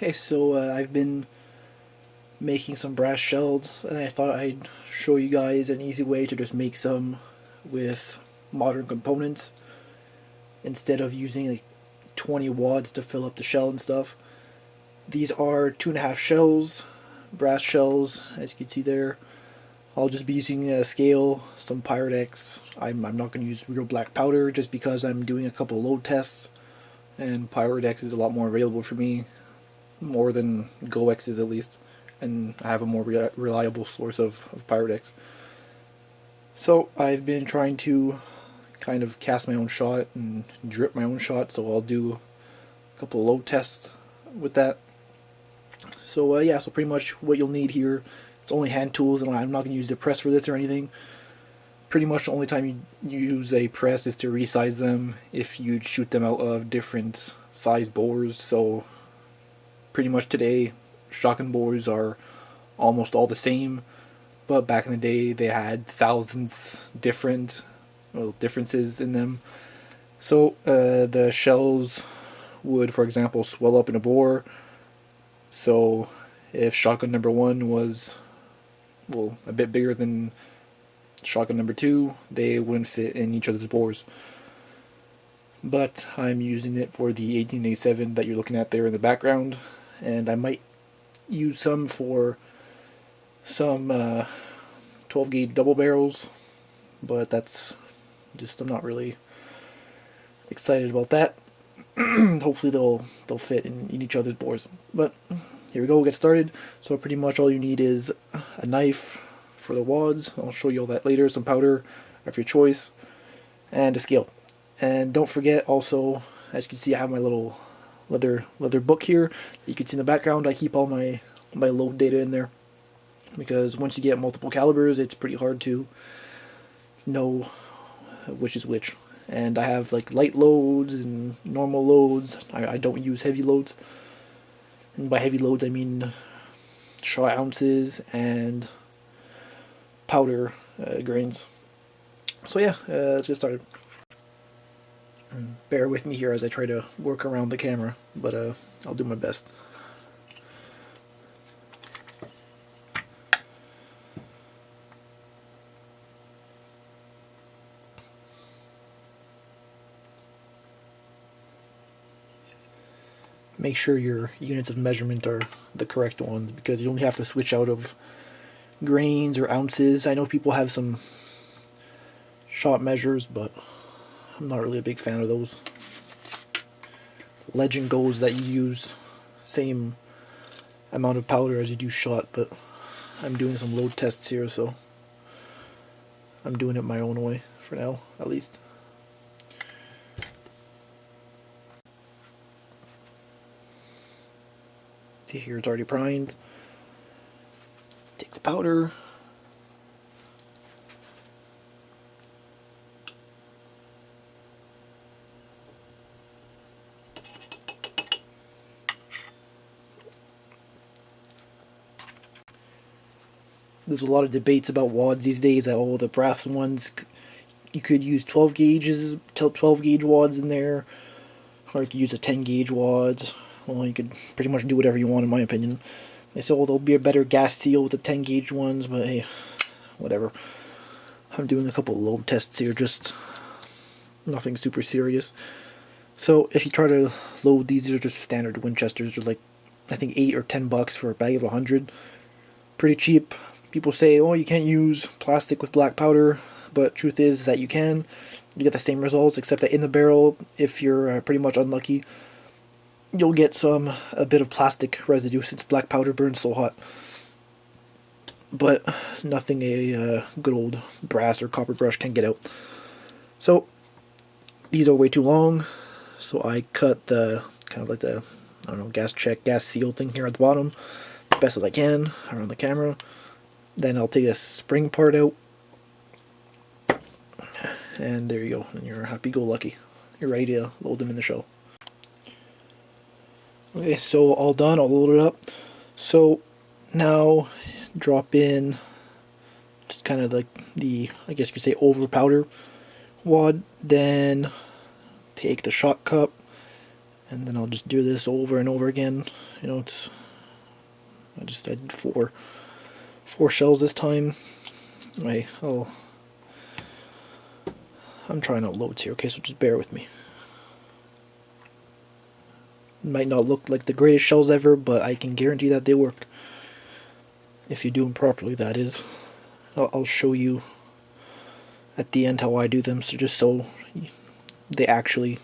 Okay, so I've been making some brass shells, and I thought I'd show you guys an easy way to just make some with modern components instead of using like 20 wads to fill up the shell and stuff. These are 2.5 shells, brass shells, as you can see there. I'll just be using a scale, some Pyrex. I'm not going to use real black powder just because I'm doing a couple load tests, and Pyrex is a lot more available for me, more than GoX is at least, and I have a more reliable source of Pyrex. So I've been trying to kind of cast my own shot and drip my own shot, so I'll do a couple load tests with that. So yeah, so pretty much what you'll need here, it's only hand tools, and I'm not going to use the press for this or anything. Pretty much the only time you use a press is to resize them if you shoot them out of different size bores. So pretty much today, shotgun bores are almost all the same, but back in the day they had thousands differences in them. So the shells would, for example, swell up in a bore. So if shotgun number 1 was, well, a bit bigger than shotgun number 2, they wouldn't fit in each other's bores. But I'm using it for the 1887 that you're looking at there in the background, and I might use some for some 12 gauge double barrels, but that's just, I'm not really excited about that. Hopefully they'll fit in each other's bores. But here we go, we'll get started. So pretty much all you need is a knife for the wads, I'll show you all that later, some powder of your choice, and a scale. And don't forget also, as you can see, I have my little leather book here. You can see in the background I keep all my load data in there, because once you get multiple calibers it's pretty hard to know which is which. And I have like light loads and normal loads. I don't use heavy loads, and by heavy loads I mean shot ounces and powder grains. So yeah, let's get started. Bear with me here as I try to work around the camera, but I'll do my best. Make sure your units of measurement are the correct ones, because you only have to switch out of grains or ounces. I know people have some shot measures, but I'm not really a big fan of those. Legend goes that you use same amount of powder as you do shot, but I'm doing some load tests here, so I'm doing it my own way for now, at least. See here, it's already primed. Take the powder. There's a lot of debates about wads these days. That the brass ones, you could use 12 gauge wads in there, or you could use a 10 gauge wads. Well, you could pretty much do whatever you want, in my opinion. They say, there'll be a better gas seal with the 10 gauge ones, but hey, whatever. I'm doing a couple load tests here, just nothing super serious. So if you try to load these are just standard Winchesters. They're like, I think $8 or $10 for a bag of 100. Pretty cheap. People say, you can't use plastic with black powder, but truth is that you can. You get the same results, except that in the barrel, if you're pretty much unlucky, you'll get a bit of plastic residue, since black powder burns so hot. But nothing a good old brass or copper brush can get out. So these are way too long, so I cut the kind of like the, I don't know, gas seal thing here at the bottom as best as I can around the camera. Then I'll take this spring part out, and there you go, and you're happy-go-lucky. You're ready to load them in the shell. Okay, so all done, I'll load it up. So now drop in just kind of like the, I guess you could say, over powder wad. Then take the shot cup And then I'll just do this over and over again. You know, I did four shells this time. I'm trying out loads here, okay, so just bear with me. It might not look like the greatest shells ever, but I can guarantee that they work. If you do them properly, that is. I'll show you at the end how I do them, so just so they actually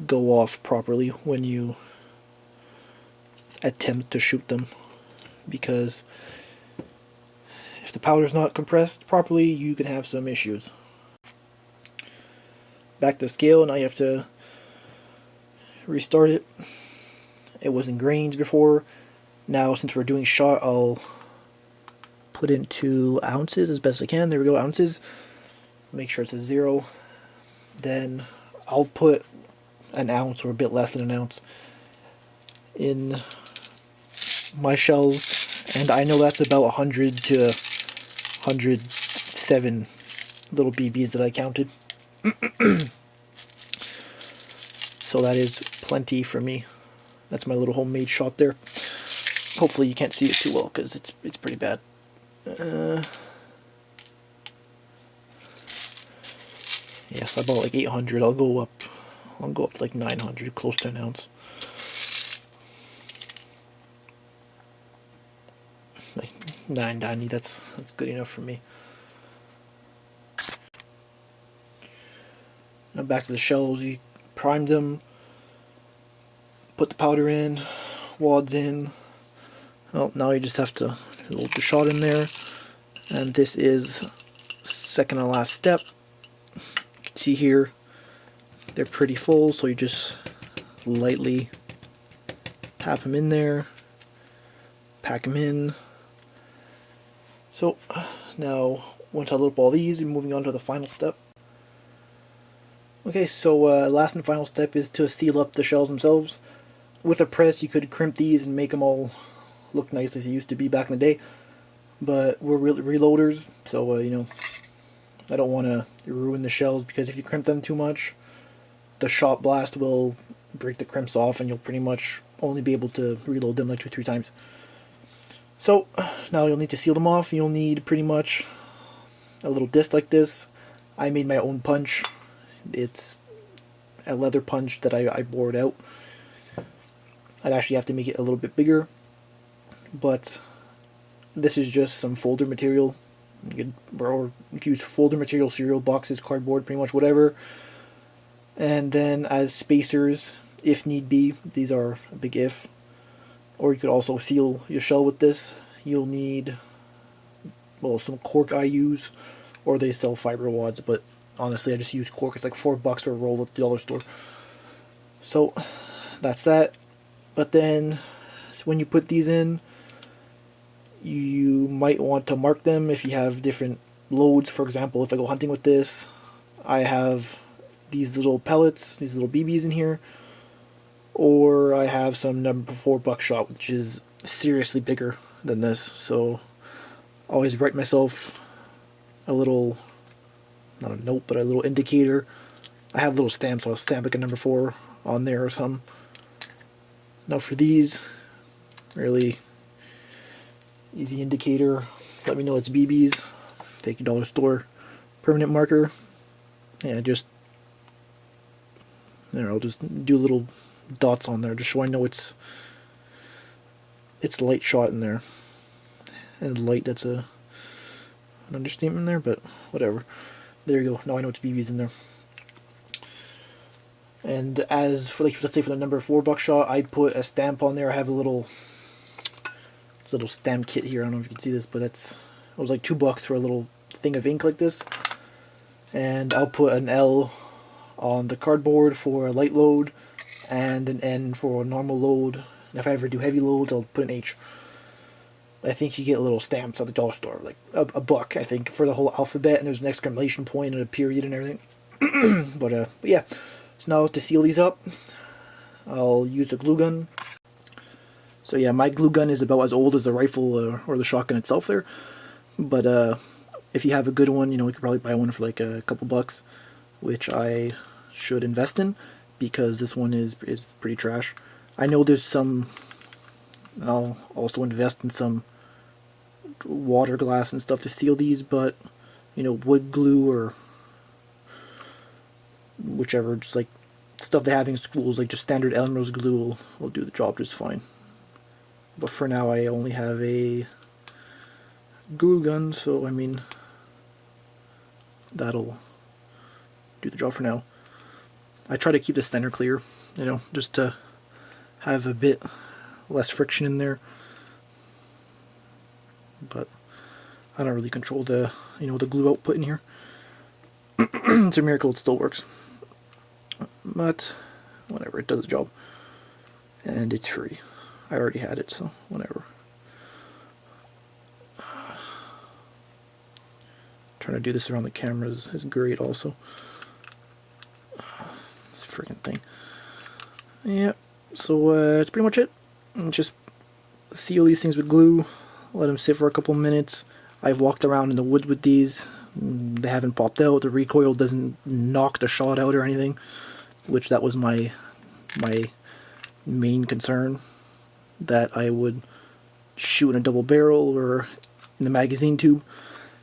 go off properly when you attempt to shoot them. Because if the powder's not compressed properly, you can have some issues. Back to scale, now you have to restart it. It was in grains before. Now, since we're doing shot, I'll put it into ounces as best I can. There we go, ounces. Make sure it's a 0. Then I'll put an ounce or a bit less than an ounce in my shells, and I know that's about 100 to 107 little BBs that I counted. So that is plenty for me. That's my little homemade shot there. Hopefully you can't see it too well because it's pretty bad. Yes, I bought like 800. I'll go up to like 900, close to an ounce. Like 990. That's good enough for me. Now back to the shells. You prime them, put the powder in, wads in. Well, now you just have to load the shot in there, and this is second to last step. You can see here they're pretty full, so you just lightly tap them in there, pack them in. So now once I load up all these, I'm moving on to the final step. Okay, so last and final step is to seal up the shells themselves. With a press, you could crimp these and make them all look nice as they used to be back in the day. But we're reloaders, so you know, I don't want to ruin the shells, because if you crimp them too much, the shot blast will break the crimps off, and you'll pretty much only be able to reload them like 2 or 3 times. So now you'll need to seal them off. You'll need pretty much a little disc like this. I made my own punch. It's a leather punch that I bored out. I'd actually have to make it a little bit bigger, but this is just some folder material. You could use folder material, cereal boxes, cardboard, pretty much whatever. And then as spacers, if need be. These are a big if. Or you could also seal your shell with this. You'll need, well, some cork I use, or they sell fiber wads, but honestly I just use cork. It's like $4 for a roll at the dollar store. So that's that. But then when you put these in, you might want to mark them if you have different loads. For example, if I go hunting with this, I have these little pellets, these little BBs in here, or I have some number 4 buckshot, which is seriously bigger than this. So I always write myself a little, not a note, but a little indicator. I have little stamps, so I'll stamp like a number 4 on there or something. Now for these, really easy indicator. Let me know it's BBs. Take your dollar store permanent marker, and just there. I'll just do little dots on there, just so I know it's light shot in there. And light, that's an understatement there, but whatever. There you go. Now I know it's BBs in there. And as for, like, let's say for the number 4 buckshot, I put a stamp on there. I have a little stamp kit here. I don't know if you can see this, but it was like $2 for a little thing of ink like this. And I'll put an L on the cardboard for a light load, and an N for a normal load. And if I ever do heavy loads, I'll put an H. I think you get little stamps at the dollar store, like a buck, I think, for the whole alphabet, and there's an exclamation point and a period and everything. But yeah. So now to seal these up, I'll use a glue gun. So yeah, my glue gun is about as old as the rifle or the shotgun itself there. But if you have a good one, you know, you could probably buy one for like a couple bucks, which I should invest in, because this one is pretty trash. I know there's some. I'll also invest in some water glass and stuff to seal these, but you know, wood glue or whichever, just like stuff they have in schools, like just standard Elmer's glue will do the job just fine. But for now, I only have a glue gun, so I mean, that'll do the job for now. I try to keep the center clear, you know, just to have a bit less friction in there. But I don't really control the, you know, the glue output in here. It's a miracle it still works. But whatever, it does the job. And it's free. I already had it, so whatever. Trying to do this around the camera is great also. This freaking thing. Yeah, so that's pretty much it. And just seal these things with glue, let them sit for a couple minutes. I've walked around in the woods with these. They haven't popped out. The recoil doesn't knock the shot out or anything, which that was my main concern, that I would shoot in a double barrel or in the magazine tube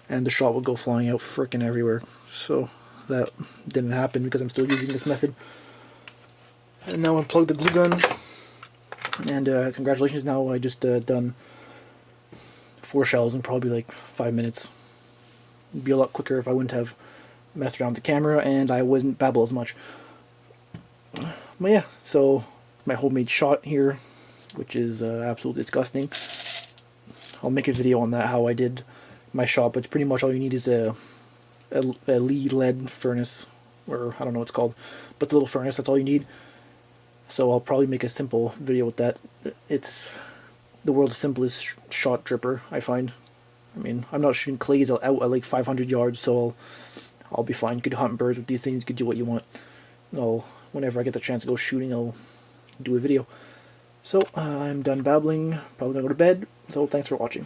and the shot would go flying out frickin' everywhere. So that didn't happen because I'm still using this method. And now unplug the glue gun, and congratulations, now I just done 4 shells in probably like 5 minutes. It'd be a lot quicker if I wouldn't have messed around with the camera and I wouldn't babble as much. But yeah, so my homemade shot here, which is absolutely disgusting. I'll make a video on that, how I did my shot, but pretty much all you need is a lead furnace, or I don't know what it's called, but the little furnace, that's all you need. So I'll probably make a simple video with that. It's the world's simplest shot dripper, I find. I mean, I'm not shooting clays out at like 500 yards, so I'll be fine. You could hunt birds with these things, you could do what you want. Whenever I get the chance to go shooting, I'll do a video. So, I'm done babbling, probably gonna go to bed, so thanks for watching.